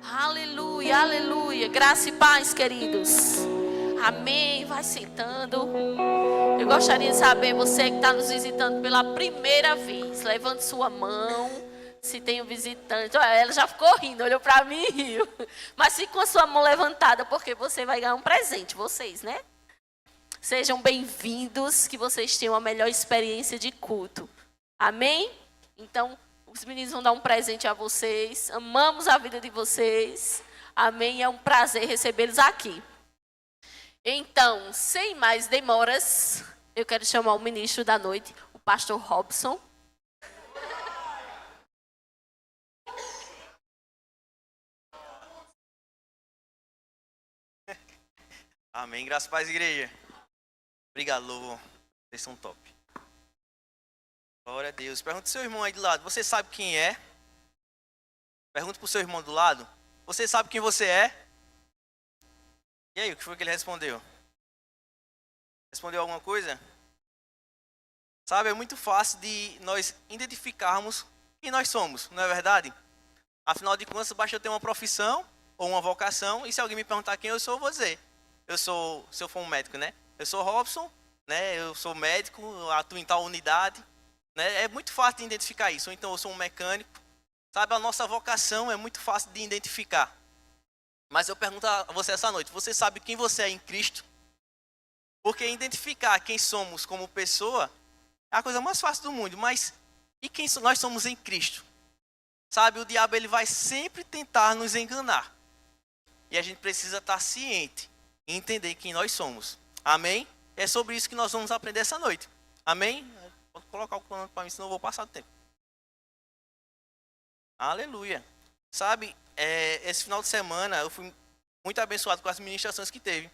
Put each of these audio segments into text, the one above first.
Aleluia, aleluia. Graça e paz, queridos. Amém. Vai sentando. Eu gostaria de saber, você que está nos visitando pela primeira vez, levante sua mão. Se tem um visitante. Olha, ela já ficou rindo, olhou para mim e riu. Mas fique com a sua mão levantada, porque você vai ganhar um presente, vocês, né? Sejam bem-vindos, que vocês tenham a melhor experiência de culto. Amém? Então, os meninos vão dar um presente a vocês. Amamos a vida de vocês. Amém? É um prazer recebê-los aqui. Então, sem mais demoras, eu quero chamar o ministro da noite, o pastor Robson. Amém. Graças a paz, igreja. Obrigado, louvor. Vocês são top. Glória a Deus. Pergunta pro seu irmão aí do lado. Você sabe quem é? Pergunta pro seu irmão do lado. Você sabe quem você é? E aí, o que foi que ele respondeu? Respondeu alguma coisa? Sabe, é muito fácil de nós identificarmos quem nós somos, não é verdade? Afinal de contas, basta eu ter uma profissão ou uma vocação. E se alguém me perguntar quem eu sou, eu vou dizer. Se eu for um médico, né? Eu sou Robson, né? Eu sou médico, atuo em tal unidade. Né? É muito fácil de identificar isso. Ou então eu sou um mecânico. Sabe, a nossa vocação é muito fácil de identificar. Mas eu pergunto a você essa noite, você sabe quem você é em Cristo? Porque identificar quem somos como pessoa é a coisa mais fácil do mundo. Mas e quem nós somos em Cristo? Sabe, o diabo ele vai sempre tentar nos enganar. E a gente precisa estar ciente e entender quem nós somos. Amém? É sobre isso que nós vamos aprender essa noite. Amém? Pode colocar o plano para mim, senão eu vou passar do tempo. Aleluia. Sabe, esse final de semana eu fui muito abençoado com as ministrações que teve.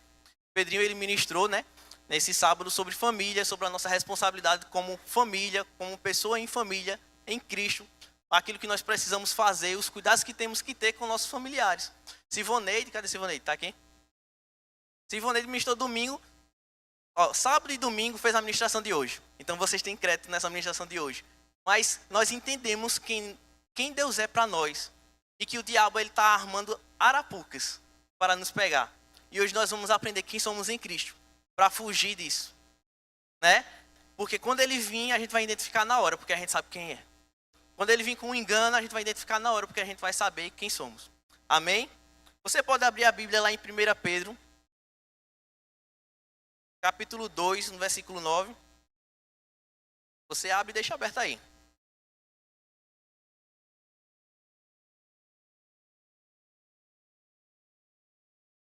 Pedrinho, ele ministrou, né? Nesse sábado sobre família, sobre a nossa responsabilidade como família, como pessoa em família, em Cristo. Aquilo que nós precisamos fazer, os cuidados que temos que ter com nossos familiares. Sivoneide, cadê Sivoneide? Tá aqui? Sivoneide ministrou domingo. Ó, sábado e domingo fez a ministração de hoje. Então vocês têm crédito nessa ministração de hoje. Mas nós entendemos quem Deus é para nós. E que o diabo está armando arapucas para nos pegar. E hoje nós vamos aprender quem somos em Cristo. Para fugir disso. Né? Porque quando ele vir, a gente vai identificar na hora, porque a gente sabe quem é. Quando ele vir com um engano, a gente vai identificar na hora, porque a gente vai saber quem somos. Amém? Você pode abrir a Bíblia lá em 1 Pedro. Capítulo 2, no versículo 9. Você abre e deixa aberto aí.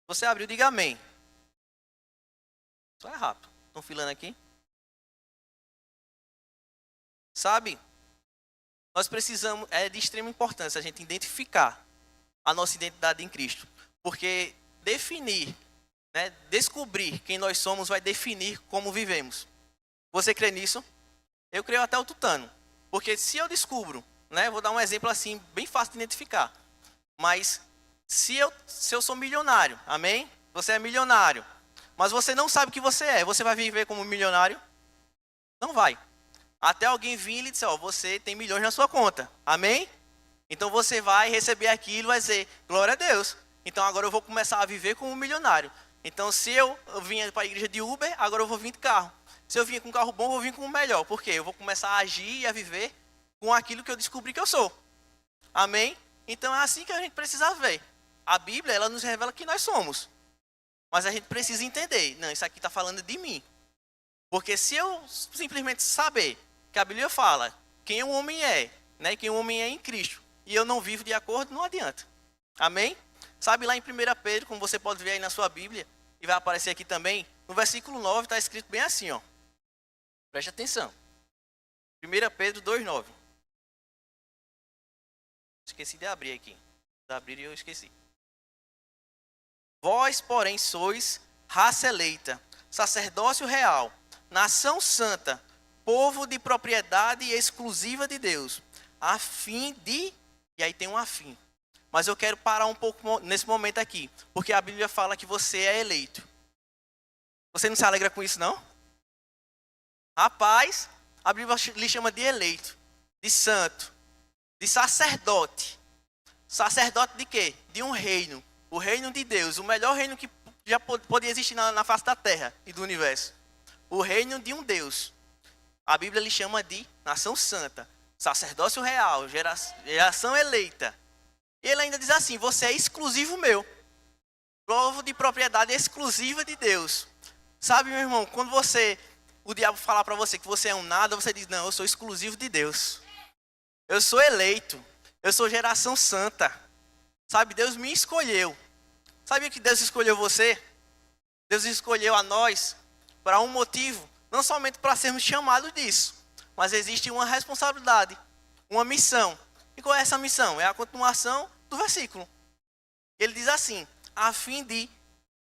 Você abriu, diga amém. Só é rápido. Estão filando aqui. Sabe? Nós precisamos, é de extrema importância a gente identificar a nossa identidade em Cristo. Porque definir, né, descobrir quem nós somos vai definir como vivemos. Você crê nisso? Eu creio até o tutano. Porque se eu descubro, né, vou dar um exemplo assim, bem fácil de identificar. Mas se eu sou milionário, amém? Você é milionário. Mas você não sabe o que você vai viver como milionário? Não vai. Até alguém vir e lhe dizer, ó, você tem milhões na sua conta, amém? Então você vai receber aquilo e vai dizer, glória a Deus. Então agora eu vou começar a viver como um milionário. Então se eu vinha para a igreja de Uber, agora eu vou vir de carro. Se eu vinha com um carro bom, eu vou vir com o melhor. Por quê? Eu vou começar a agir e a viver com aquilo que eu descobri que eu sou. Amém? Então é assim que a gente precisa ver. A Bíblia, ela nos revela quem nós somos. Mas a gente precisa entender, não, isso aqui está falando de mim. Porque se eu simplesmente saber que a Bíblia fala quem o homem é, né, quem o homem é em Cristo, e eu não vivo de acordo, não adianta. Amém? Sabe lá em 1 Pedro, como você pode ver aí na sua Bíblia, e vai aparecer aqui também, no versículo 9 está escrito bem assim, ó. Preste atenção. 1 Pedro 2,9. Esqueci de abrir aqui. De abrir e eu esqueci. Vós, porém, sois raça eleita, sacerdócio real, nação santa, povo de propriedade exclusiva de Deus, a fim de... E aí tem um a fim. Mas eu quero parar um pouco nesse momento aqui, porque a Bíblia fala que você é eleito. Você não se alegra com isso, não? Rapaz, a Bíblia lhe chama de eleito, de santo, de sacerdote. sacerdote de quê? De um reino. O reino de Deus, o melhor reino que já podia existir na face da terra e do universo. O reino de um Deus. A Bíblia lhe chama de nação santa, sacerdócio real, geração eleita. E ele ainda diz assim: você é exclusivo meu. Povo de propriedade exclusiva de Deus. Sabe, meu irmão, quando o diabo falar para você que você é um nada, você diz: não, eu sou exclusivo de Deus. Eu sou eleito. Eu sou geração santa. Sabe, Deus me escolheu. Sabia que Deus escolheu você? Deus escolheu a nós para um motivo, não somente para sermos chamados disso, mas existe uma responsabilidade, uma missão. E qual é essa missão? É a continuação do versículo. Ele diz assim: a fim de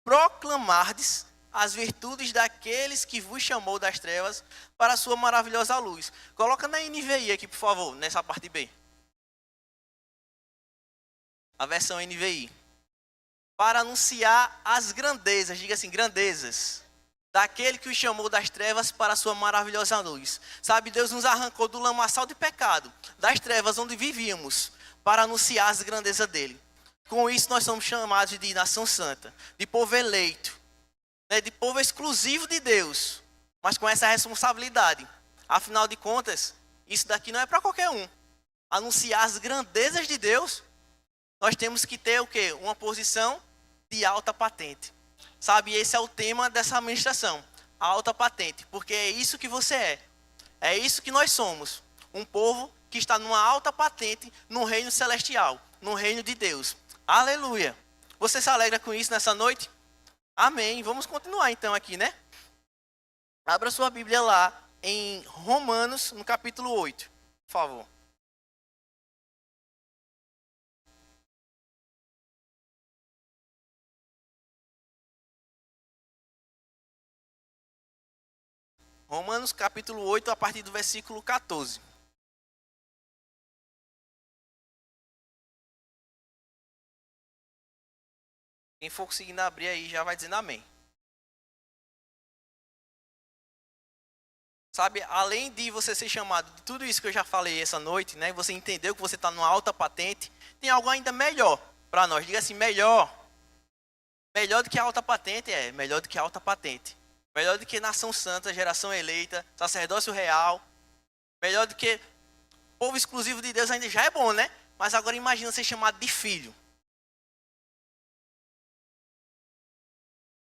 proclamardes as virtudes daqueles que vos chamou das trevas para a sua maravilhosa luz. Coloca na NVI aqui, por favor, nessa parte B. A versão NVI. Para anunciar as grandezas, diga assim, grandezas, daquele que os chamou das trevas para a sua maravilhosa luz. Sabe, Deus nos arrancou do lamaçal de pecado, das trevas onde vivíamos, para anunciar as grandezas dele. Com isso nós somos chamados de nação santa, de povo eleito, né, de povo exclusivo de Deus, mas com essa responsabilidade. Afinal de contas, isso daqui não é para qualquer um. Anunciar as grandezas de Deus, nós temos que ter o quê? Uma posição de alta patente. Sabe, esse é o tema dessa ministração, a alta patente, porque é isso que você é. É isso que nós somos, um povo que está numa alta patente no reino celestial, no reino de Deus. Aleluia. Você se alegra com isso nessa noite? Amém. Vamos continuar então aqui, né? Abra sua Bíblia lá em Romanos, no capítulo 8, por favor. Romanos capítulo 8, a partir do versículo 14. Quem for conseguindo abrir aí já vai dizendo amém. Sabe, além de você ser chamado de tudo isso que eu já falei essa noite, né? Você entendeu que você está numa alta patente, tem algo ainda melhor para nós. Diga assim, melhor. Melhor do que a alta patente melhor do que a alta patente. Melhor do que nação santa, geração eleita, sacerdócio real. Melhor do que povo exclusivo de Deus ainda já é bom, né? Mas agora imagina ser chamado de filho.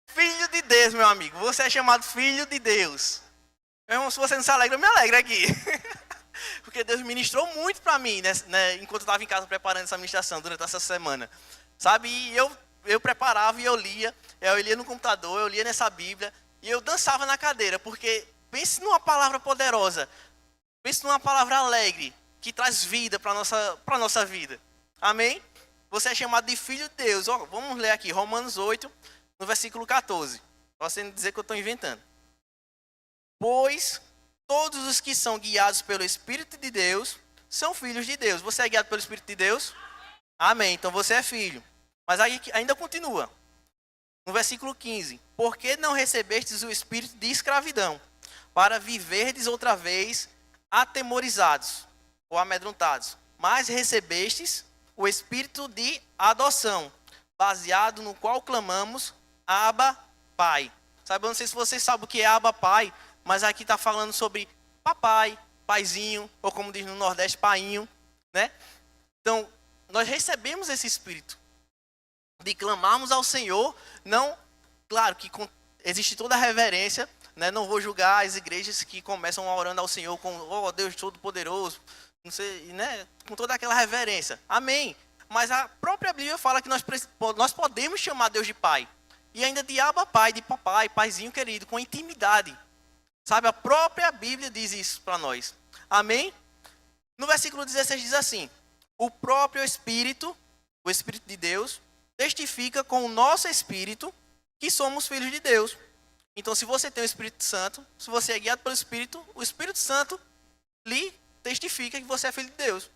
Filho de Deus, meu amigo. Você é chamado filho de Deus. Meu irmão, se você não se alegra, eu me alegro aqui. Porque Deus ministrou muito para mim, né, enquanto eu estava em casa preparando essa ministração durante essa semana. Sabe, e eu preparava e eu lia no computador, eu lia nessa Bíblia, e eu dançava na cadeira, porque pense numa palavra poderosa, pense numa palavra alegre, que traz vida para a nossa vida. Amém? Você é chamado de filho de Deus. Ó, vamos ler aqui, Romanos 8, no versículo 14. Posso dizer que eu estou inventando. Pois todos os que são guiados pelo Espírito de Deus são filhos de Deus. Você é guiado pelo Espírito de Deus? Amém. Então você é filho. Mas aí ainda continua. No versículo 15. Porque não recebestes o espírito de escravidão, para viverdes outra vez atemorizados ou amedrontados, mas recebestes o espírito de adoção, baseado no qual clamamos, Abba, Pai. Sabe, eu não sei se vocês sabem o que é Abba, Pai, mas aqui está falando sobre papai, paizinho, ou como diz no Nordeste, painho, né? Então, nós recebemos esse espírito de clamarmos ao Senhor, não, claro que existe toda a reverência, né? Não vou julgar as igrejas que começam orando ao Senhor com, oh Deus Todo-Poderoso, não sei, né? Com toda aquela reverência. Amém. Mas a própria Bíblia fala que nós podemos chamar Deus de Pai. E ainda de Abba, Pai, de papai, paizinho querido, com intimidade. Sabe, a própria Bíblia diz isso para nós. Amém? No versículo 16 diz assim: o próprio Espírito, o Espírito de Deus, testifica com o nosso Espírito que somos filhos de Deus. Então, se você tem o Espírito Santo, se você é guiado pelo Espírito, o Espírito Santo lhe testifica que você é filho de Deus.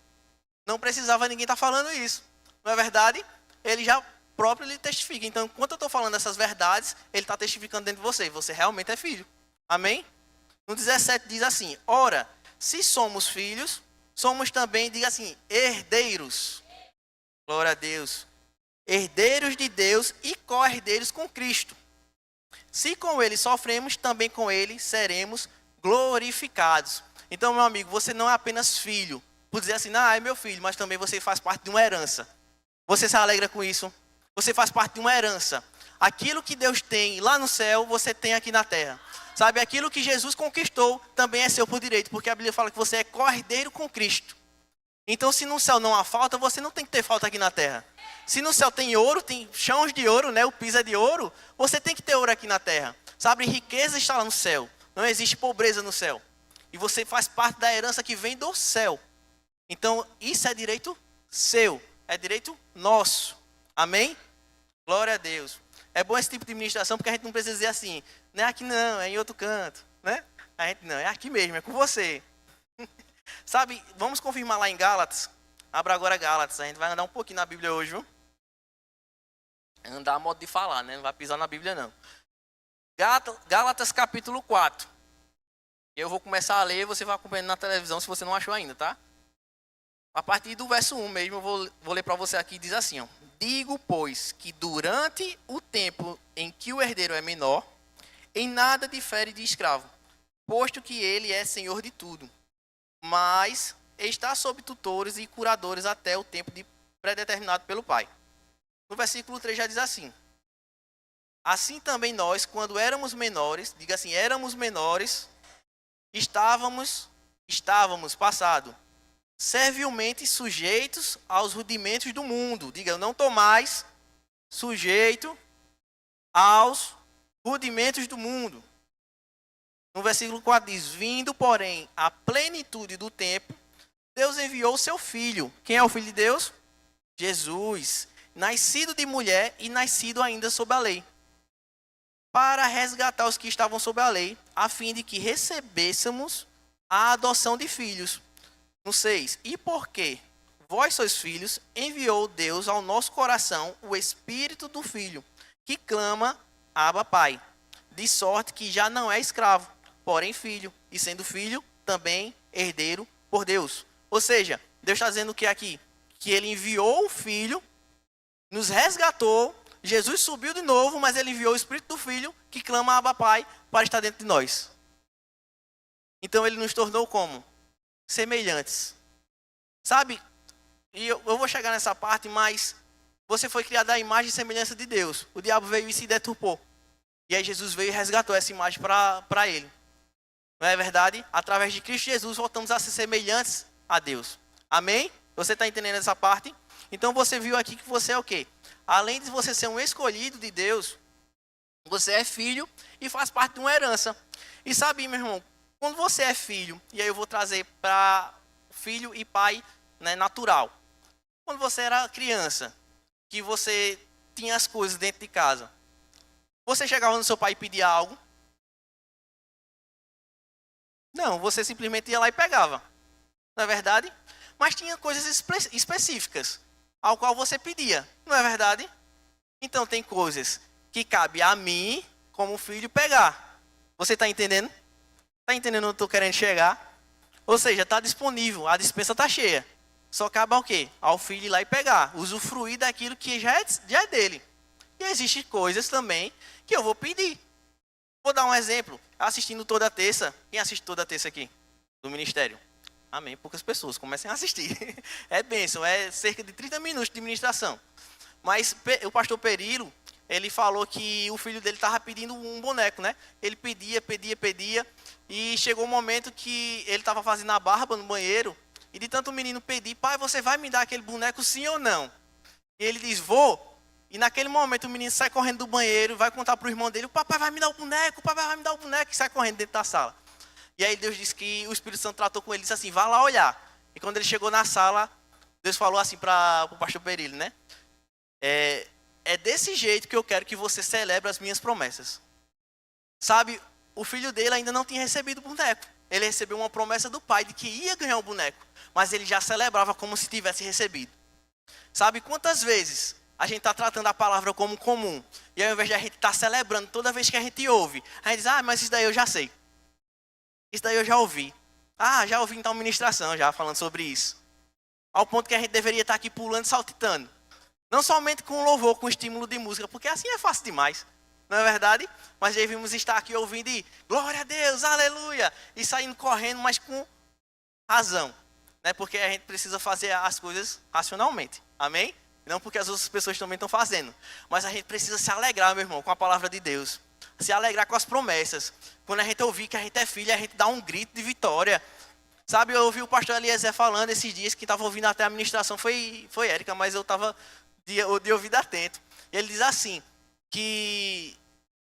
Não precisava ninguém estar falando isso. Não é verdade? Ele já próprio lhe testifica. Então, enquanto eu estou falando essas verdades, ele está testificando dentro de você. Você realmente é filho. Amém? No 17 diz assim: ora, se somos filhos, somos também, diga assim, herdeiros. Glória a Deus. Herdeiros de Deus e co-herdeiros com Cristo. Se com ele sofremos, também com ele seremos glorificados. Então, meu amigo, você não é apenas filho. Por dizer assim, é meu filho, mas também você faz parte de uma herança. Você se alegra com isso? Você faz parte de uma herança. Aquilo que Deus tem lá no céu, você tem aqui na terra. Sabe, aquilo que Jesus conquistou também é seu por direito, porque a Bíblia fala que você é co-herdeiro com Cristo. Então, se no céu não há falta, você não tem que ter falta aqui na terra. Se no céu tem ouro, tem chãos de ouro, né? O piso é de ouro, você tem que ter ouro aqui na terra. Sabe, riqueza está lá no céu. Não existe pobreza no céu. E você faz parte da herança que vem do céu. Então, isso é direito seu. É direito nosso. Amém? Glória a Deus. É bom esse tipo de ministração, porque a gente não precisa dizer assim, não é aqui não, é em outro canto. Né? A gente não, é aqui mesmo, é com você. Sabe, vamos confirmar lá em Gálatas. Abra agora Gálatas, a gente vai andar um pouquinho na Bíblia hoje, viu? Andar a modo de falar, né? Não vai pisar na Bíblia, não. Gálatas capítulo 4. Eu vou começar a ler e você vai acompanhando na televisão se você não achou ainda, tá? A partir do verso 1 mesmo, eu vou ler para você aqui, diz assim, ó. Digo, pois, que durante o tempo em que o herdeiro é menor, em nada difere de escravo, posto que ele é senhor de tudo, mas está sob tutores e curadores até o tempo predeterminado pelo Pai. No versículo 3 já diz assim. Assim também nós, quando éramos menores, diga assim, éramos menores, estávamos, passado, servilmente sujeitos aos rudimentos do mundo. Diga, eu não estou mais sujeito aos rudimentos do mundo. No versículo 4 diz, vindo, porém, a plenitude do tempo, Deus enviou o seu Filho. Quem é o Filho de Deus? Jesus, nascido de mulher e nascido ainda sob a lei, para resgatar os que estavam sob a lei, a fim de que recebêssemos a adoção de filhos. No 6, e porque vós sois filhos, enviou Deus ao nosso coração o Espírito do Filho, que clama, Abba, Pai. De sorte que já não é escravo, porém filho, e sendo filho, também herdeiro por Deus. Ou seja, Deus está dizendo o que aqui? Que ele enviou o Filho, nos resgatou, Jesus subiu de novo, mas ele enviou o Espírito do Filho, que clama Abba, Pai, para estar dentro de nós. Então ele nos tornou como? Semelhantes. Sabe? E eu vou chegar nessa parte, mas você foi criado à imagem e semelhança de Deus. O diabo veio e se deturpou. E aí Jesus veio e resgatou essa imagem para ele. Não é verdade? Através de Cristo Jesus voltamos a ser semelhantes a Deus. Amém? Você está entendendo essa parte? Então você viu aqui que você é o quê? Além de você ser um escolhido de Deus, você é filho e faz parte de uma herança. E sabe, meu irmão, quando você é filho, e aí eu vou trazer para filho e pai, né, natural. Quando você era criança, que você tinha as coisas dentro de casa, você chegava no seu pai e pedia algo? Não, você simplesmente ia lá e pegava. Não é verdade? Mas tinha coisas específicas ao qual você pedia. Não é verdade? Então tem coisas que cabe a mim, como filho, pegar. Você está entendendo? Está entendendo onde eu estou querendo chegar? Ou seja, está disponível, a dispensa está cheia. Só cabe ao quê? Ao filho ir lá e pegar. Usufruir daquilo que já é dele. E existem coisas também que eu vou pedir. Vou dar um exemplo. Assistindo toda terça. Quem assiste toda terça aqui? Do ministério? Amém. Poucas pessoas. Comecem a assistir. É bênção. É cerca de 30 minutos de ministração. Mas o pastor Perilo, ele falou que o filho dele estava pedindo um boneco, né? Ele pedia. E chegou um momento que ele estava fazendo a barba no banheiro. E de tanto o menino pedir, pai, você vai me dar aquele boneco sim ou não? E ele diz, vou. E naquele momento o menino sai correndo do banheiro, vai contar para o irmão dele, o papai vai me dar o boneco, e sai correndo dentro da sala. E aí Deus disse que o Espírito Santo tratou com ele e disse assim, vá lá olhar. E quando ele chegou na sala, Deus falou assim para o pastor Perillo, né? É desse jeito que eu quero que você celebre as minhas promessas. Sabe, o filho dele ainda não tinha recebido o boneco. Ele recebeu uma promessa do pai de que ia ganhar um boneco. Mas ele já celebrava como se tivesse recebido. Sabe quantas vezes a gente está tratando a palavra como comum. E ao invés de a gente estar celebrando toda vez que a gente ouve, a gente diz, mas isso daí eu já sei. Isso daí eu já ouvi. Já ouvi em tal ministração já falando sobre isso. ao ponto que a gente deveria estar aqui pulando e saltitando. Não somente com louvor, com estímulo de música, porque assim é fácil demais, não é verdade? Mas devemos estar aqui ouvindo e glória a Deus, aleluia, e saindo correndo, mas com razão, né? Porque a gente precisa fazer as coisas racionalmente, amém? Não porque as outras pessoas também estão fazendo, mas a gente precisa se alegrar, meu irmão, com a palavra de Deus, se alegrar com as promessas. Quando a gente ouvir que a gente é filho, a gente dá um grito de vitória. Sabe, eu ouvi o pastor Eliezer falando esses dias, que estava ouvindo até a ministração, foi Érica, mas eu estava de ouvido atento. Ele diz assim, que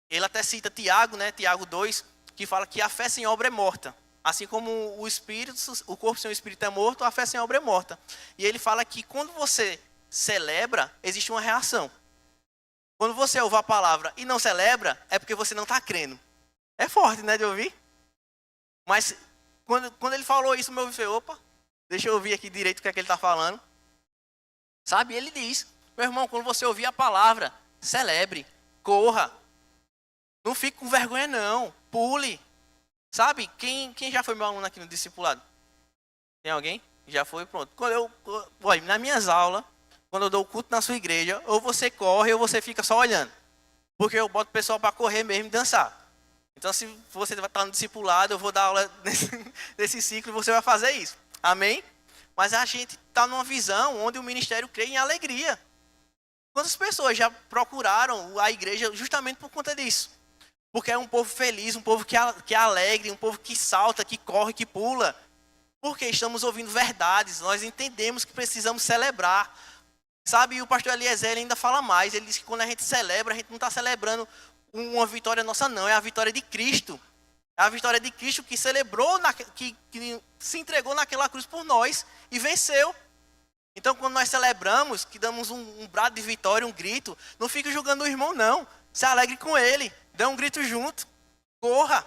ele até cita Tiago, né, Tiago 2, que fala que a fé sem obra é morta. Assim como o corpo sem o espírito é morto, a fé sem obra é morta. E ele fala que quando você celebra, existe uma reação. Quando você ouve a palavra e não celebra, é porque você não está crendo. É forte, né, de ouvir? Mas quando ele falou isso, meu ouvido foi, opa, deixa eu ouvir aqui direito o que é que ele está falando. Sabe, ele diz, meu irmão, quando você ouvir a palavra, celebre, corra. Não fique com vergonha não, pule. Sabe, quem já foi meu aluno aqui no discipulado? Tem alguém? Já foi, pronto. Olha, nas minhas aulas, quando eu dou o culto na sua igreja, ou você corre ou você fica só olhando. Porque eu boto o pessoal para correr mesmo e dançar. Então, se você vai estar no discipulado, eu vou dar aula nesse ciclo e você vai fazer isso. Amém? Mas a gente está numa visão onde o ministério crê em alegria. Quantas pessoas já procuraram a igreja justamente por conta disso? Porque é um povo feliz, um povo que é alegre, um povo que salta, que corre, que pula. Porque estamos ouvindo verdades, nós entendemos que precisamos celebrar. Sabe, e o pastor Eliezer ainda fala mais, ele diz que quando a gente celebra, a gente não está celebrando uma vitória nossa não, é a vitória de Cristo. É a vitória de Cristo que celebrou, que se entregou naquela cruz por nós e venceu. Então, quando nós celebramos, que damos um brado de vitória, um grito, não fique julgando o irmão não, se alegre com ele, dê um grito junto, corra.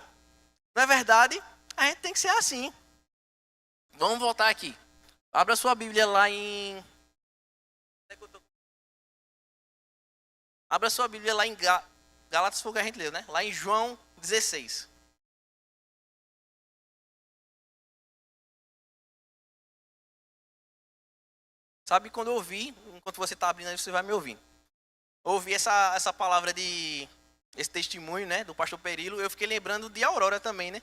Não é verdade? A gente tem que ser assim. Vamos voltar aqui. Abra sua Bíblia lá em... Abra sua Bíblia lá em Gálatas, foi o que a gente leu, né? Lá em João 16. Sabe, quando eu ouvi, enquanto você está abrindo aí, você vai me ouvindo. Ouvi essa palavra esse testemunho, né, do pastor Perilo, eu fiquei lembrando de Aurora também, né?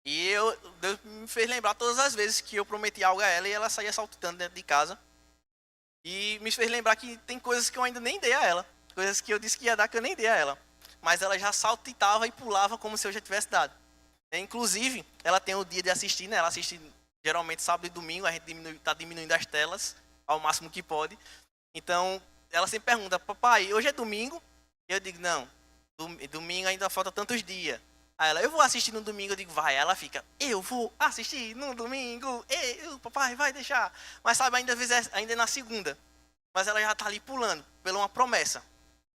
E Deus me fez lembrar todas as vezes que eu prometi algo a ela e ela saía saltitando dentro de casa. E me fez lembrar que tem coisas que eu ainda nem dei a ela. Coisas que eu disse que ia dar que eu nem dei a ela. Mas ela já saltitava e pulava como se eu já tivesse dado. Inclusive, ela tem o dia de assistir, né? Ela assiste geralmente sábado e domingo, a gente está diminuindo as telas ao máximo que pode. Então, ela sempre pergunta, papai, hoje é domingo? E eu digo, não, domingo ainda falta tantos dias. Aí ela, eu vou assistir no domingo, eu digo, vai. Ela fica, eu vou assistir no domingo, papai, vai deixar. Mas sabe, ainda é na segunda. Mas ela já está ali pulando, pela uma promessa.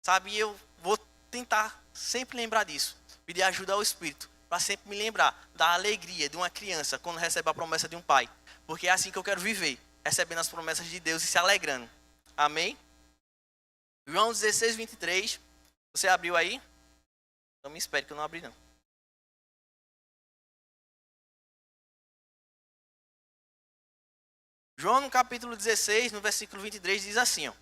Sabe, e eu vou tentar sempre lembrar disso. Pedir ajuda ao Espírito, para sempre me lembrar da alegria de uma criança quando recebe a promessa de um pai. Porque é assim que eu quero viver, recebendo as promessas de Deus e se alegrando. Amém? João 16, 23. Você abriu aí? Então me espere que eu não abri não. João no capítulo 16, no versículo 23, diz assim, ó.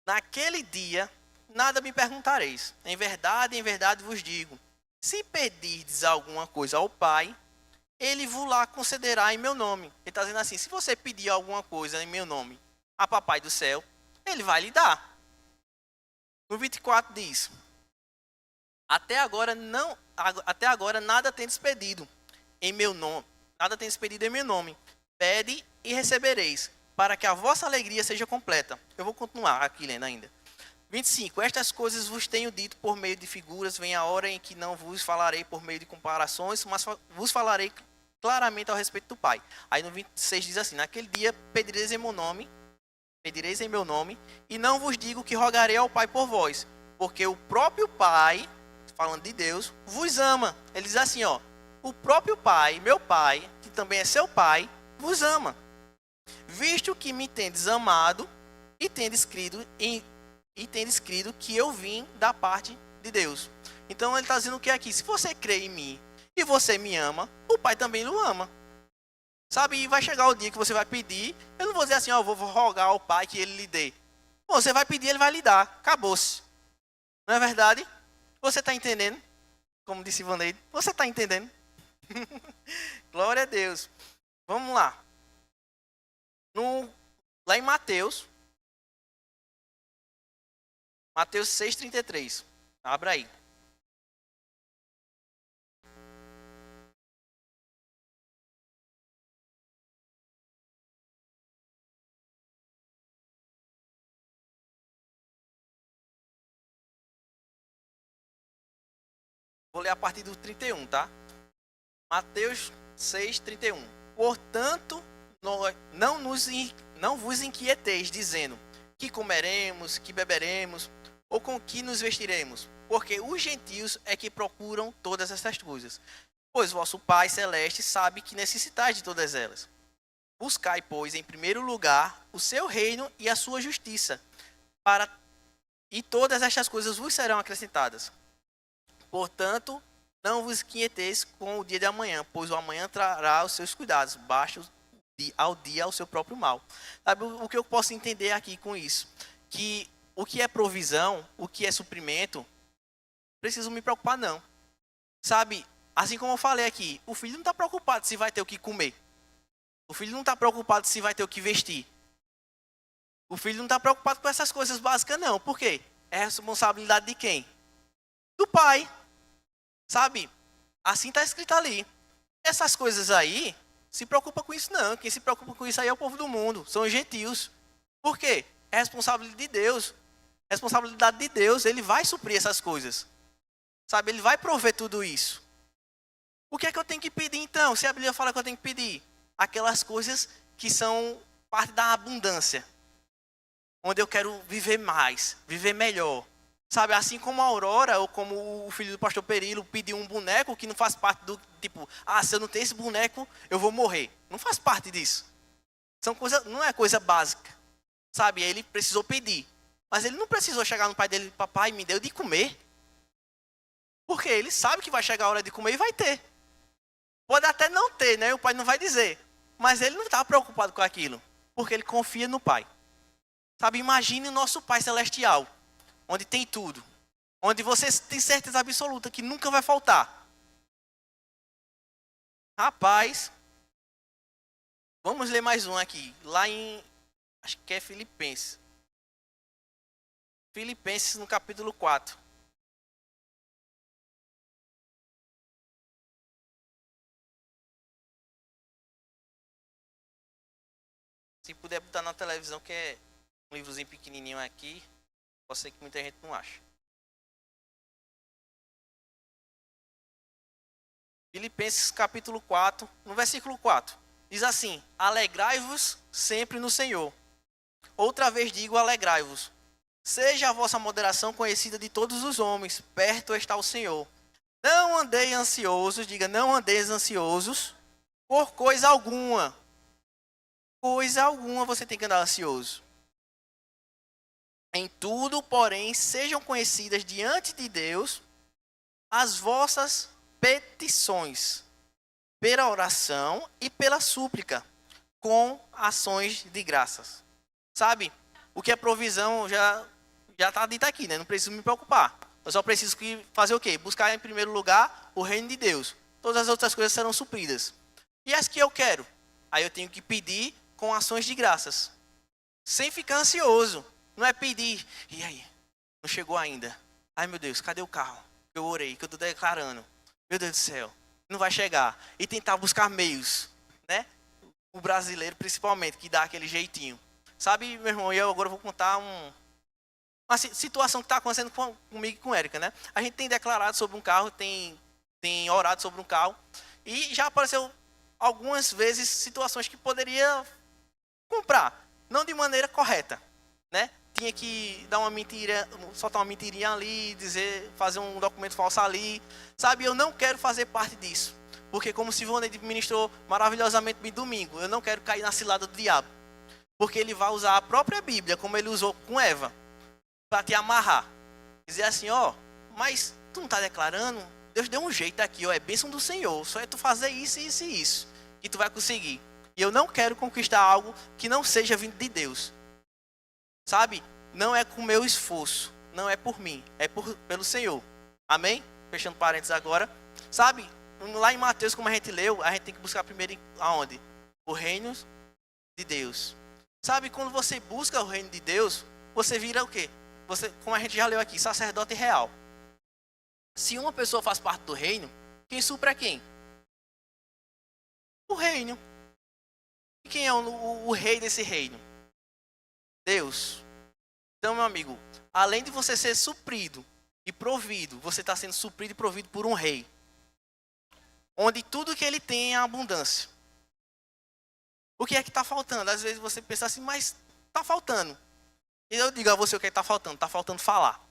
Naquele dia, nada me perguntareis. Em verdade vos digo. Se pedirdes alguma coisa ao Pai, Ele vos lá concederá em meu nome. Ele está dizendo assim, se você pedir alguma coisa em meu nome a Papai do céu, Ele vai lhe dar. No 24 diz, até agora nada tendes pedido em meu nome. Nada tendes pedido em meu nome. Pede e recebereis, para que a vossa alegria seja completa. Eu vou continuar aqui lendo ainda. 25. Estas coisas vos tenho dito por meio de figuras, vem a hora em que não vos falarei por meio de comparações, mas vos falarei claramente ao respeito do Pai. Aí no 26 diz assim, naquele dia pedireis em meu nome, e não vos digo que rogarei ao Pai por vós, porque o próprio Pai, falando de Deus, vos ama. Ele diz assim, ó, o próprio Pai, meu Pai, que também é seu Pai, vos ama. Visto que me tendes amado e tendes crido que eu vim da parte de Deus. Então ele está dizendo o que aqui? Se você crê em mim e você me ama, o Pai também o ama. Sabe, e vai chegar o dia que você vai pedir. Eu não vou dizer assim, ó, eu vou rogar ao Pai que Ele lhe dê. Bom, você vai pedir, Ele vai lhe dar. Acabou-se. Não é verdade? Você está entendendo? Como disse Ivaneide, você está entendendo? Glória a Deus. Vamos lá. Lá em Mateus 6,33. Abra aí. Vou ler a partir do 31, tá? Mateus 6,31. Portanto, não vos inquieteis, dizendo, que comeremos, que beberemos, ou com que nos vestiremos, porque os gentios é que procuram todas essas coisas. Pois vosso Pai Celeste sabe que necessitais de todas elas. Buscai, pois, em primeiro lugar, o seu reino e a sua justiça, e todas estas coisas vos serão acrescentadas. Portanto, não vos inquieteis com o dia de amanhã, pois o amanhã trará os seus cuidados, basta ao dia o seu próprio mal. Sabe o que eu posso entender aqui com isso? Que o que é provisão, o que é suprimento, preciso me preocupar não. Sabe, assim como eu falei aqui, o filho não está preocupado se vai ter o que comer. O filho não está preocupado se vai ter o que vestir. O filho não está preocupado com essas coisas básicas não. Por quê? É responsabilidade de quem? Do pai. Sabe? Assim está escrito ali. Essas coisas aí, se preocupa com isso não. Quem se preocupa com isso aí é o povo do mundo. São os gentios. Por quê? É responsabilidade de Deus. Responsabilidade de Deus. Ele vai suprir essas coisas. Sabe? Ele vai prover tudo isso. O que é que eu tenho que pedir então? Se a Bíblia fala que eu tenho que pedir aquelas coisas que são parte da abundância. Onde eu quero viver mais, viver melhor. Sabe, assim como a Aurora, ou como o filho do pastor Perilo pediu um boneco que não faz parte do, tipo, se eu não tenho esse boneco, eu vou morrer. Não faz parte disso. Não é coisa básica. Sabe, ele precisou pedir. Mas ele não precisou chegar no pai dele, papai, me deu de comer. Porque ele sabe que vai chegar a hora de comer e vai ter. Pode até não ter, né? O pai não vai dizer. Mas ele não está preocupado com aquilo. Porque ele confia no pai. Sabe, imagine o nosso Pai Celestial. Onde tem tudo. Onde você tem certeza absoluta que nunca vai faltar. Rapaz. Vamos ler mais um aqui. Lá em, acho que é Filipenses. Filipenses no capítulo 4. Se puder botar na televisão, que é um livrozinho pequenininho aqui. Pode ser que muita gente não ache. Filipenses capítulo 4, no versículo 4. Diz assim, alegrai-vos sempre no Senhor. Outra vez digo, alegrai-vos. Seja a vossa moderação conhecida de todos os homens. Perto está o Senhor. Não andeis ansiosos, diga, não andeis ansiosos por coisa alguma. Coisa alguma você tem que andar ansioso. Em tudo, porém, sejam conhecidas diante de Deus as vossas petições, pela oração e pela súplica, com ações de graças. Sabe, o que é provisão já está dito aqui, né? Não preciso me preocupar. Eu só preciso fazer o quê? Buscar em primeiro lugar o reino de Deus. Todas as outras coisas serão supridas. E as que eu quero? Aí eu tenho que pedir com ações de graças. Sem ficar ansioso. Não é pedir, e aí? Não chegou ainda. Ai meu Deus, cadê o carro? Eu orei, que eu estou declarando. Meu Deus do céu, não vai chegar. E tentar buscar meios, né? O brasileiro principalmente, que dá aquele jeitinho. Sabe, meu irmão, eu agora vou contar uma situação que está acontecendo comigo e com a Érica, né? A gente tem declarado sobre um carro, tem orado sobre um carro. E já apareceu algumas vezes situações que poderia comprar. Não de maneira correta, né? Tinha que dar uma mentira, soltar uma mentirinha ali, fazer um documento falso ali. Sabe, eu não quero fazer parte disso. Porque como Silvone ministrou maravilhosamente bem domingo, eu não quero cair na cilada do diabo. Porque ele vai usar a própria Bíblia, como ele usou com Eva, para te amarrar. Dizer assim, ó, mas tu não está declarando? Deus deu um jeito aqui, ó, é bênção do Senhor. Só é tu fazer isso, isso e isso, que tu vai conseguir. E eu não quero conquistar algo que não seja vindo de Deus. Sabe? Não é com o meu esforço. Não é por mim. É pelo Senhor. Amém? Fechando parênteses agora. Sabe? Lá em Mateus, como a gente leu, a gente tem que buscar primeiro aonde? O reino de Deus. Sabe? Quando você busca o reino de Deus, você vira o quê? Você, como a gente já leu aqui, sacerdote real. Se uma pessoa faz parte do reino, quem supra é quem? O reino. E quem é o rei desse reino? Deus. Então, meu amigo, além de você ser suprido e provido, você está sendo suprido e provido por um rei. Onde tudo que ele tem é abundância. O que é que está faltando? Às vezes você pensa assim, mas está faltando. E eu digo a você o que está faltando. Está faltando falar.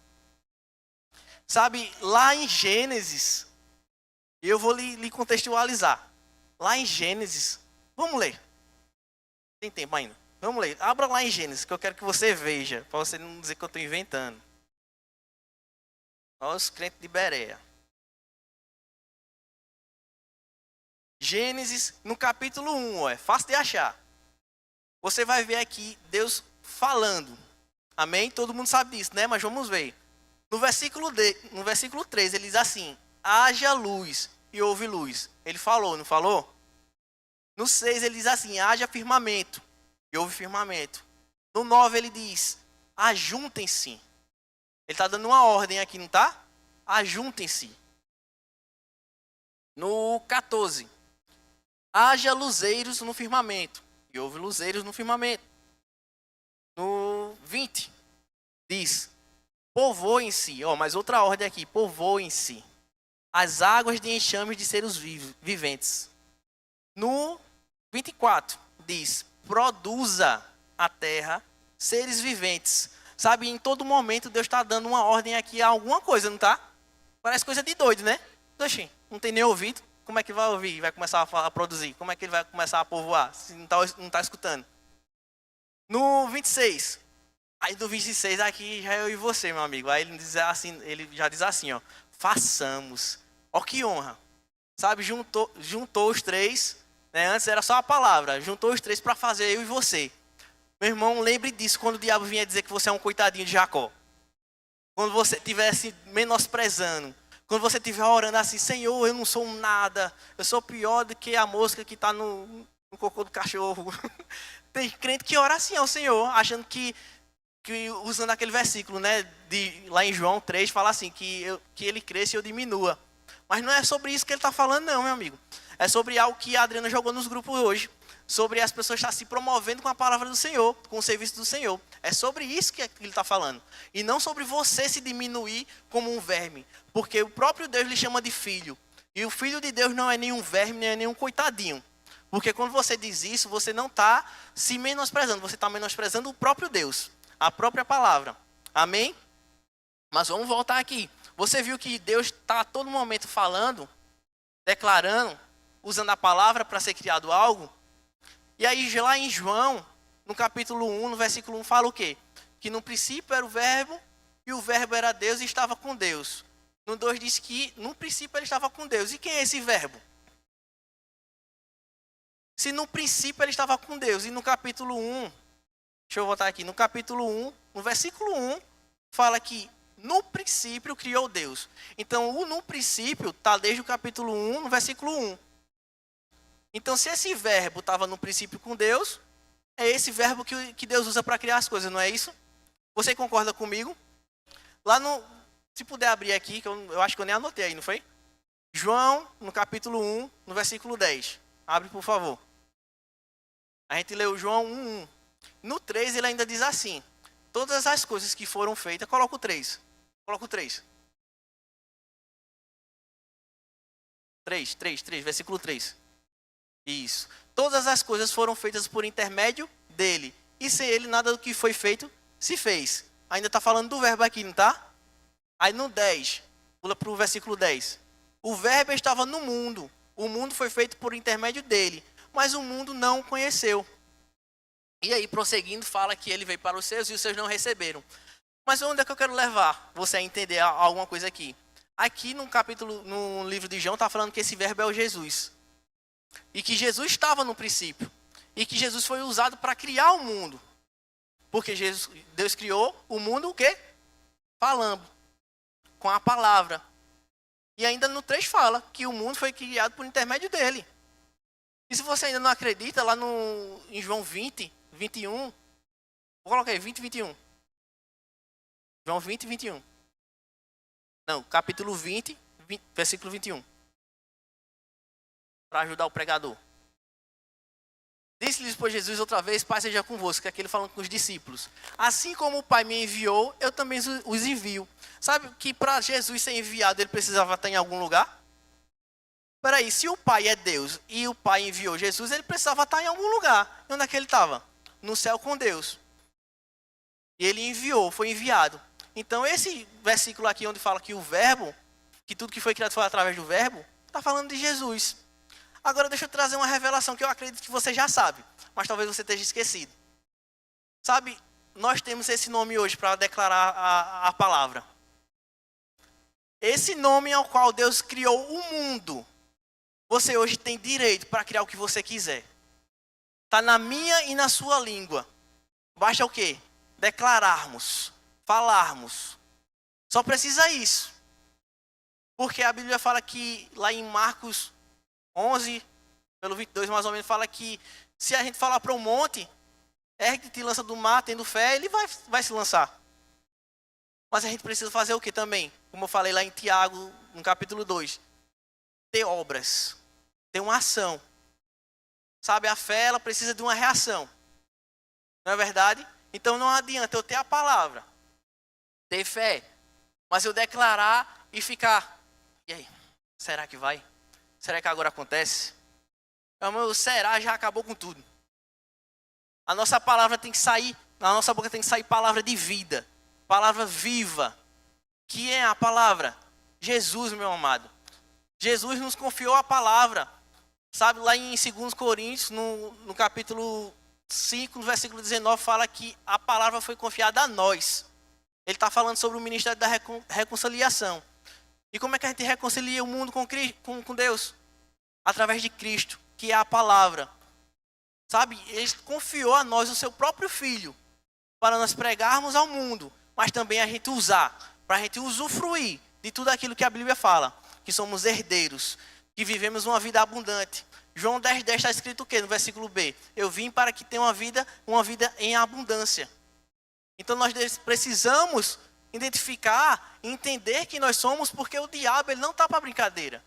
Sabe, lá em Gênesis, eu vou lhe contextualizar. Lá em Gênesis, vamos ler. Tem tempo ainda. Vamos ler. Abra lá em Gênesis, que eu quero que você veja, para você não dizer que eu estou inventando. Olha os crentes de Bereia. Gênesis, no capítulo 1, é fácil de achar. Você vai ver aqui Deus falando. Amém? Todo mundo sabe disso, né? Mas vamos ver. No versículo 3, ele diz assim: haja luz e houve luz. Ele falou, não falou? No 6, ele diz assim: haja firmamento e houve firmamento. No 9, ele diz: ajuntem-se. Ele está dando uma ordem aqui, não está? Ajuntem-se. No 14, haja luzeiros no firmamento. E houve luzeiros no firmamento. No 20, diz: povoem-se. Mais outra ordem aqui: povoem-se as águas de enxame de seres viventes. No 24, diz: produza a terra seres viventes. Sabe, em todo momento Deus está dando uma ordem aqui a alguma coisa, não está? Parece coisa de doido, né? Oxi, não tem nem ouvido. Como é que vai ouvir? Vai começar a produzir? Como é que ele vai começar a povoar? Se não está escutando. No 26. Aí do 26 aqui já é eu e você, meu amigo. Aí ele já diz assim, ó: façamos. Ó que honra. Sabe, juntou os três, né? Antes era só a palavra. Juntou os três para fazer eu e você. Meu irmão, lembre disso quando o diabo vinha dizer que você é um coitadinho de Jacó. Quando você estivesse menosprezando. Quando você estiver orando assim: Senhor, eu não sou um nada. Eu sou pior do que a mosca que está no cocô do cachorro. Tem crente que ora assim ao Senhor, achando que usando aquele versículo, né, lá em João 3, fala assim, que ele cresça e eu diminua. Mas não é sobre isso que ele está falando, não, meu amigo. É sobre algo que a Adriana jogou nos grupos hoje. Sobre as pessoas estar se promovendo com a palavra do Senhor, com o serviço do Senhor. É sobre isso que ele está falando. E não sobre você se diminuir como um verme. Porque o próprio Deus lhe chama de filho. E o filho de Deus não é nenhum verme, nem é nenhum coitadinho. Porque quando você diz isso, você não está se menosprezando. Você está menosprezando o próprio Deus. A própria palavra. Amém? Mas vamos voltar aqui. Você viu que Deus está a todo momento falando, declarando, usando a palavra para ser criado algo? E aí lá em João, no capítulo 1, no versículo 1, fala o quê? Que no princípio era o verbo, e o verbo era Deus e estava com Deus. No 2 diz que no princípio ele estava com Deus. E quem é esse verbo? Se no princípio ele estava com Deus, e no capítulo 1, deixa eu voltar aqui, no capítulo 1, no versículo 1, fala que no princípio criou Deus. Então o no princípio está desde o capítulo 1, no versículo 1. Então, se esse verbo estava no princípio com Deus, é esse verbo que Deus usa para criar as coisas, não é isso? Você concorda comigo? Lá no... Se puder abrir aqui, que eu acho que eu nem anotei aí, não foi? João, no capítulo 1, no versículo 10. Abre, por favor. A gente leu João 1:1. No 3, ele ainda diz assim: todas as coisas que foram feitas... Coloca o 3. Coloca o 3. 3, versículo 3. Isso. Todas as coisas foram feitas por intermédio dele. E sem ele, nada do que foi feito se fez. Ainda está falando do verbo aqui, não está? Aí no 10, pula para o versículo 10. O verbo estava no mundo. O mundo foi feito por intermédio dele. Mas o mundo não o conheceu. E aí, prosseguindo, fala que ele veio para os seus e os seus não receberam. Mas onde é que eu quero levar você a entender alguma coisa aqui? Aqui no livro de João, está falando que esse verbo é o Jesus. E que Jesus estava no princípio. e que Jesus foi usado para criar o mundo. Porque Deus criou o mundo o quê? Falando, com a palavra. E ainda no 3 fala que o mundo foi criado por intermédio dele. E se você ainda não acredita, lá em João 20, 21, vou colocar aí, 20, 21. João 20, 21. Não, capítulo 20, versículo 21. Para ajudar o pregador. Disse-lhes, pois, Jesus outra vez: Pai seja convosco, que é aquele falando com os discípulos. Assim como o Pai me enviou, eu também os envio. Sabe que para Jesus ser enviado, ele precisava estar em algum lugar? Peraí, se o Pai é Deus e o Pai enviou Jesus, ele precisava estar em algum lugar. E onde é que ele estava? No céu com Deus. E ele enviou, foi enviado. Então esse versículo aqui onde fala que o verbo, que tudo que foi criado foi através do verbo, está falando de Jesus. Agora deixa eu trazer uma revelação que eu acredito que você já sabe, mas talvez você esteja esquecido. Sabe, nós temos esse nome hoje para declarar a palavra. Esse nome ao qual Deus criou o mundo, você hoje tem direito para criar o que você quiser. Está na minha e na sua língua. Basta o quê? Declararmos, falarmos. Só precisa isso. Porque a Bíblia fala que lá em Marcos 11, pelo 22 mais ou menos, fala que se a gente falar para o monte, ergue-te, te lança do mar, tendo fé, ele vai se lançar. Mas a gente precisa fazer o que também? Como eu falei lá em Tiago, no capítulo 2. Ter obras, ter uma ação. Sabe, a fé, ela precisa de uma reação. Não é verdade? Então não adianta eu ter a palavra, ter fé, mas eu declarar e ficar. E aí, será que vai? Será que agora acontece? Meu, será já acabou com tudo. A nossa palavra tem que sair, na nossa boca tem que sair palavra de vida. Palavra viva. Que é a palavra? Jesus, meu amado. Jesus nos confiou a palavra. Sabe, lá em 2 Coríntios, no capítulo 5, no versículo 19, fala que a palavra foi confiada a nós. Ele está falando sobre o ministério da reconciliação. E como é que a gente reconcilia o mundo com Deus? Através de Cristo, que é a palavra. Sabe, ele confiou a nós o seu próprio Filho, para nós pregarmos ao mundo, mas também a gente usar, para a gente usufruir de tudo aquilo que a Bíblia fala, que somos herdeiros, que vivemos uma vida abundante. João 10,10 está escrito o quê? No versículo B. Eu vim para que tenha uma vida em abundância. Então nós precisamos identificar, entender que nós somos, porque o diabo ele não está para brincadeira.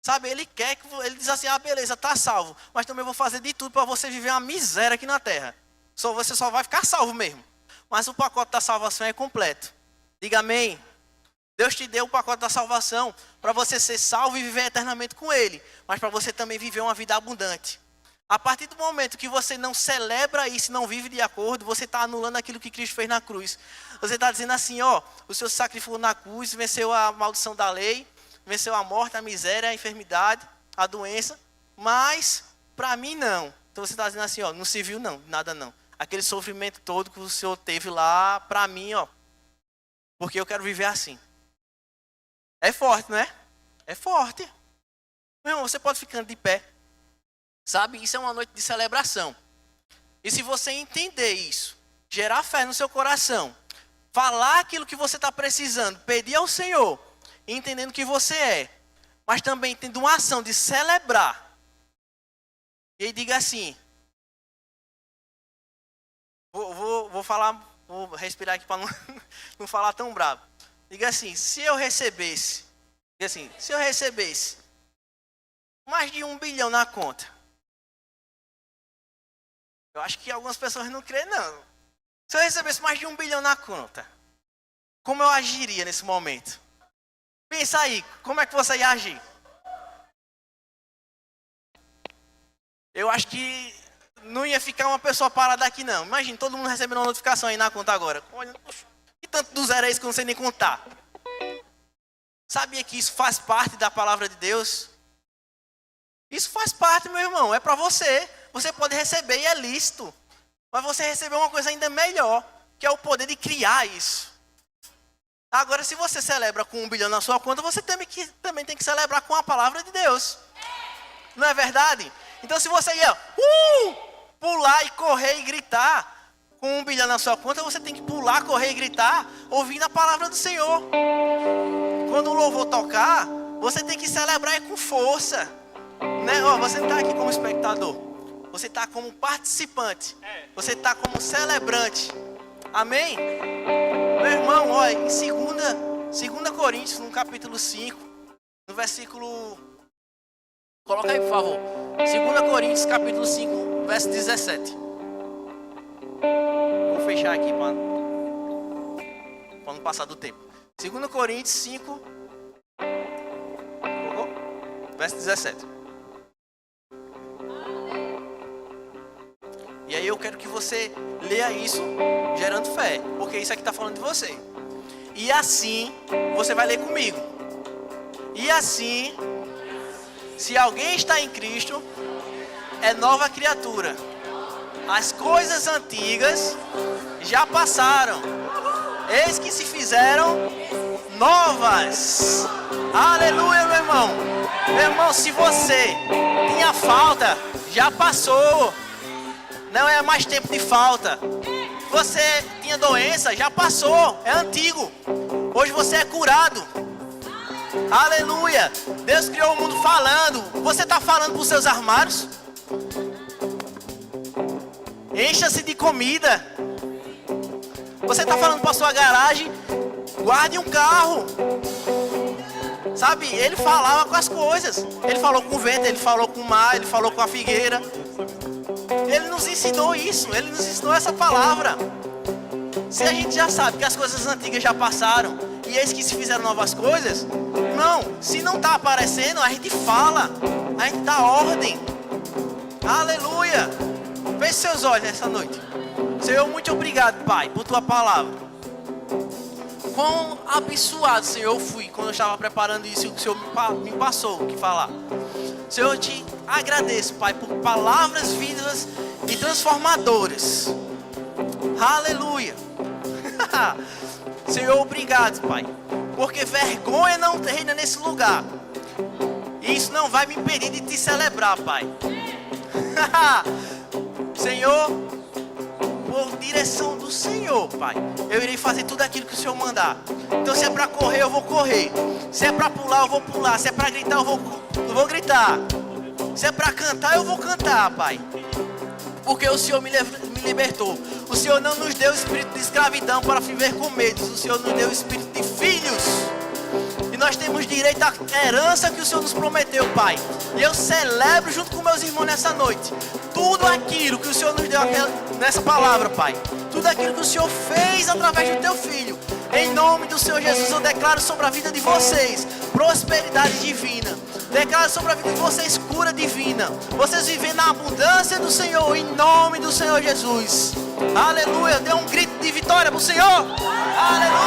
Sabe, ele quer que ele diz assim: ah, beleza, está salvo, mas também vou fazer de tudo para você viver uma miséria aqui na terra. Você só vai ficar salvo mesmo. Mas o pacote da salvação é completo. Diga amém. Deus te deu o pacote da salvação para você ser salvo e viver eternamente com Ele, mas para você também viver uma vida abundante. A partir do momento que você não celebra isso, não vive de acordo, você está anulando aquilo que Cristo fez na cruz. Você está dizendo assim: ó, o Senhor se sacrificou na cruz, venceu a maldição da lei, venceu a morte, a miséria, a enfermidade, a doença, mas para mim não. Então você está dizendo assim: ó, não serviu não, nada não. Aquele sofrimento todo que o Senhor teve lá, para mim, ó, porque eu quero viver assim. É forte, não é? É forte. Meu irmão, você pode ficando de pé. Sabe, isso é uma noite de celebração. E se você entender isso, gerar fé no seu coração, falar aquilo que você está precisando, pedir ao Senhor, entendendo que você é, mas também tendo uma ação de celebrar. E aí diga assim, vou falar, vou respirar aqui para não falar tão bravo. Diga assim: se eu recebesse mais de 1 bilhão na conta, eu acho que algumas pessoas não creem não. Se eu recebesse mais de 1 bilhão na conta, como eu agiria nesse momento? Pensa aí, como é que você ia agir? Eu acho que não ia ficar uma pessoa parada aqui não. Imagina, todo mundo recebendo uma notificação aí na conta agora. Olha, que tanto do zero é isso que eu não sei nem contar? Sabia que isso faz parte da palavra de Deus? Isso faz parte, meu irmão, é para você. Você pode receber e é lícito. Mas você recebeu uma coisa ainda melhor, que é o poder de criar isso. Agora, se você celebra com 1 bilhão na sua conta, você também tem que celebrar com a palavra de Deus. Não é verdade? Então, se você ia, pular e correr e gritar. Com 1 bilhão na sua conta, você tem que pular, correr e gritar, ouvindo a palavra do Senhor. Quando o louvor tocar, você tem que celebrar com força. Né? Ó, você não está aqui como espectador. Você está como participante. Você está como celebrante. Amém? Meu irmão, olha, em 2 Coríntios, no capítulo 5, no versículo... Coloca aí, por favor. 2 Coríntios, capítulo 5, verso 17. Vou fechar aqui para não passar do tempo. 2 Coríntios 5, verso 17. E aí eu quero que você leia isso gerando fé, porque isso aqui está falando de você. E assim, você vai ler comigo. E assim, se alguém está em Cristo, é nova criatura. As coisas antigas já passaram, eis que se fizeram novas. Aleluia, meu irmão. Meu irmão, se você tinha falta, já passou. Não é mais tempo de falta. Você tinha doença, já passou, é antigo. Hoje você é curado. Aleluia. Deus criou o mundo falando. Você está falando para os seus armários? Encha-se de comida. Você está falando para a sua garagem? Guarde um carro. Sabe, ele falava com as coisas. Ele falou com o vento, ele falou com o mar, ele falou com a figueira. Ele nos ensinou isso, ele nos ensinou essa palavra. Se a gente já sabe que as coisas antigas já passaram e eis que se fizeram novas coisas, não, se não está aparecendo, a gente fala, a gente dá ordem. Aleluia. Feche seus olhos nessa noite. Senhor, muito obrigado, Pai, por tua palavra. Quão abençoado, Senhor, eu fui quando eu estava preparando isso e o Senhor me passou o que falar. Senhor, eu te agradeço, Pai, por palavras vivas e transformadoras. Aleluia. Senhor, obrigado, Pai, porque vergonha não reina nesse lugar. E isso não vai me impedir de te celebrar, Pai. Senhor, por direção do Senhor, Pai, eu irei fazer tudo aquilo que o Senhor mandar. Então, se é para correr, eu vou correr. Se é para pular, eu vou pular. Se é para gritar, eu vou gritar. Se é para cantar, eu vou cantar, Pai. Porque o Senhor me libertou. O Senhor não nos deu espírito de escravidão para viver com medos. O Senhor nos deu espírito de filhos. E nós temos direito à herança que o Senhor nos prometeu, Pai. E eu celebro junto com meus irmãos nessa noite tudo aquilo que o Senhor nos deu nessa palavra, Pai. Tudo aquilo que o Senhor fez através do teu Filho. Em nome do Senhor Jesus, eu declaro sobre a vida de vocês prosperidade divina. Declaro sobre a vida de vocês cura divina. Vocês vivem na abundância do Senhor, em nome do Senhor Jesus. Aleluia. Dê um grito de vitória para o Senhor. Aleluia.